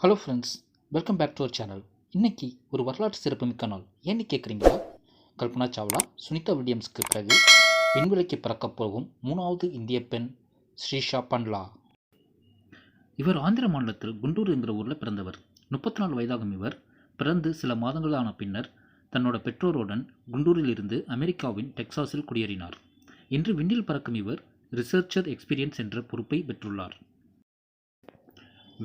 Hello friends, welcome back to our channel. இன்றைக்கி ஒரு வரலாற்று சிறப்புமிக்க நாள். ஏன்னு கேட்குறீங்களா? கல்பனா சாவ்லா, சுனிதா வில்லியம்ஸ்க்கு பிறகு விண்வெளிக்கு பறக்கப் போகும் 3வது இந்திய பெண் ஸ்ரீஷா பண்ட்லா. இவர் ஆந்திர மாநிலத்தில் குண்டூர் என்கிற ஊரில் பிறந்தவர். 34 வயதாகும் இவர் பிறந்து சில மாதங்களான பின்னர் தன்னோட பெற்றோருடன் குண்டூரில் இருந்து அமெரிக்காவின் டெக்சாஸில் குடியேறினார். இன்று விண்ணில் பறக்கும் இவர் ரிசர்ச்சர் எக்ஸ்பீரியன்ஸ் என்ற பொறுப்பை பெற்றுள்ளார்.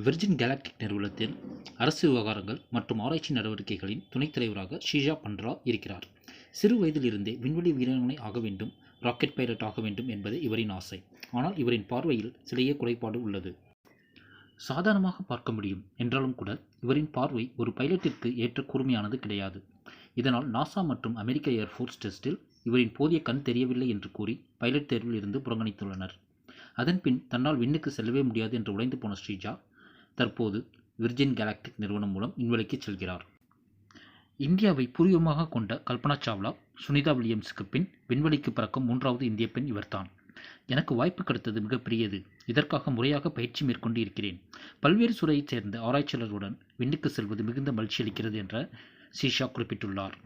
விர்ஜின் கேலக்டிக் நிறுவனத்தில் அரசு விவகாரங்கள் மற்றும் ஆராய்ச்சி நடவடிக்கைகளின் துணைத் தலைவராக ஷீஷா பண்ட்லா இருக்கிறார். சிறு வயதில் இருந்தே விண்வெளி வீராங்கனை ஆக வேண்டும், ராக்கெட் பைலட் ஆக வேண்டும் என்பது இவரின் ஆசை. ஆனால் இவரின் பார்வையில் சிலையே குறைபாடு உள்ளது. சாதாரணமாக பார்க்க முடியும் என்றாலும் கூட இவரின் பார்வை ஒரு பைலட்டிற்கு ஏற்ற கூர்மையானது கிடையாது. இதனால் நாசா மற்றும் அமெரிக்க ஏர்ஃபோர்ஸ் டெஸ்டில் இவரின் போதிய கண் தெரியவில்லை என்று கூறி பைலட் தேர்வில் இருந்து புறக்கணித்துள்ளனர். அதன்பின் தன்னால் விண்ணுக்கு செல்லவே முடியாது என்று உடைந்து போன ஸ்ரீஷா தற்போது விர்ஜின் கேலக்டிக் நிறுவனம் மூலம் விண்வெளிக்கு செல்கிறார். இந்தியாவை பூர்வீகமாக கொண்ட கல்பனா சாவ்லா, சுனிதா வில்லியம்ஸுக்கு பின் விண்வெளிக்கு பறக்கும் 3வது இந்திய பெண் இவர்தான். எனக்கு வாய்ப்பு கிடைத்தது மிகப்பெரியது. இதற்காக முறையாக பயிற்சி மேற்கொண்டு இருக்கிறேன். பல்வேறு துறையைச் சேர்ந்த ஆராய்ச்சியாளர்களுடன் விண்ணுக்கு செல்வது மிகுந்த மகிழ்ச்சி அளிக்கிறது என்ற ஷீஷா குறிப்பிட்டுள்ளார்.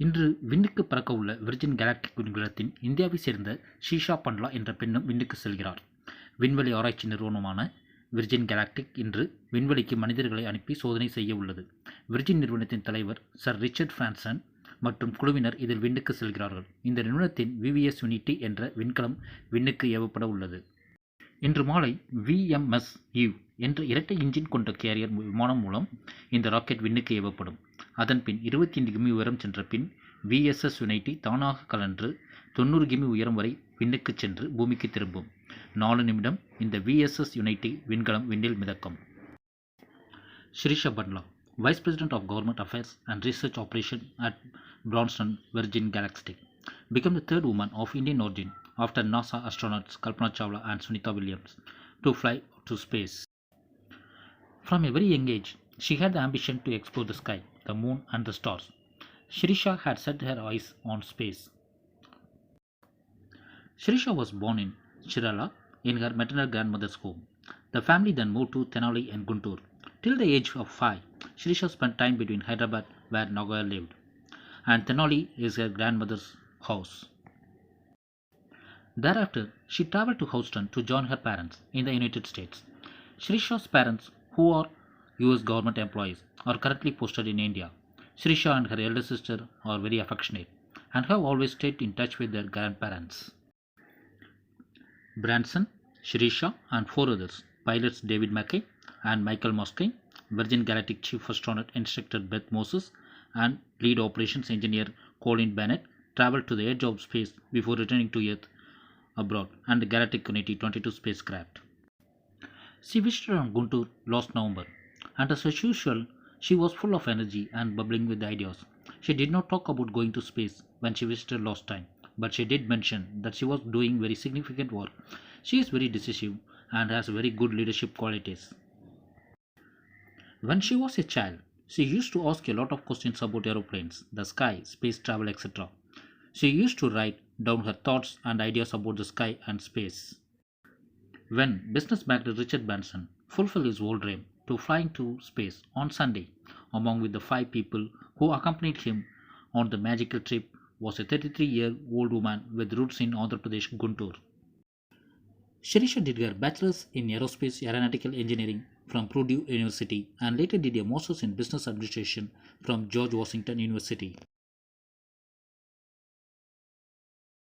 இன்று விண்ணுக்கு பறக்க உள்ள விர்ஜின் கேலக்டிக் விண்கலத்தின் இந்தியாவை சேர்ந்த ஷீஷா பண்ட்லா என்ற பெண்ணும் விண்ணுக்கு செல்கிறார். விண்வெளி ஆராய்ச்சி நிறுவனமான விர்ஜின் கேலக்டிக் இன்று விண்வெளிக்கு மனிதர்களை அனுப்பி சோதனை செய்ய உள்ளது. விர்ஜின் நிறுவனத்தின் தலைவர் சர் ரிச்சர்ட் பிரான்சன் மற்றும் குழுவினர் இதில் விண்ணுக்கு செல்கிறார்கள். இந்த நிறுவனத்தின் VSS யூனிட்டி என்ற விண்கலம் விண்ணுக்கு ஏவப்பட உள்ளது. இன்று மாலை VMS-U என்ற இரட்டை இன்ஜின் கொண்ட கேரியர் விமானம் மூலம் இந்த ராக்கெட் விண்ணுக்கு ஏவப்படும். அதன்பின் 25 கிமி உயரம் சென்ற பின் VSS யூனிட்டி தானாக கலன்று 90 கிமி உயரம் வரை விண்ணுக்கு சென்று பூமிக்கு திரும்பும். 4 நிமிடம் இந்த VSS யூனிட்டி விண்கலம் விண்ணில் மிதக்கும். Sirisha Bandla, Vice President of Government Affairs and Research Operation at Branson, Virgin Galactic, became the third woman of Indian origin after NASA astronauts Kalpana Chawla and Sunita Williams to fly to space. From a very young age, she had the ambition to explore the sky, the moon and the stars. Sirisha had set her eyes on space. Sirisha was born in Kerala in her maternal grandmother's home. The family then moved to Tenali and Guntur. Till the age of 5, Sirisha spent time between Hyderabad, where Nagoya lived, and Tenali is her grandmother's house. Thereafter, she travelled to Houston to join her parents in the United States. Sirisha's parents, who are US government employees, are currently posted in India. Sirisha and her elder sister are very affectionate and have always stayed in touch with their grandparents. Branson, Sirisha and 4 others, pilots David Mackay and Michael Mosky, Virgin Galactic Chief Astronaut Instructor Beth Moses and Lead Operations Engineer Colin Bennett travelled to the edge of space before returning to Earth abroad and the Galactic Unity 22 spacecraft. She visited on Guntur last November, and as usual, she was full of energy and bubbling with ideas. She did not talk about going to space when she visited last time, but she did mention that she was doing very significant work. She is very decisive and has very good leadership qualities. When she was a child, she used to ask a lot of questions about aeroplanes, the sky, space travel, etc. She used to write down her thoughts and ideas about the sky and space. When business magnet Richard Branson fulfilled his old dream to flying to space on Sunday, among with the 5 people who accompanied him on the magical trip was a 33-year-old woman with roots in Andhra Pradesh, Guntur. Sirisha did her bachelor's in aerospace aeronautical engineering from Purdue University and later did a master's in business administration from George Washington University.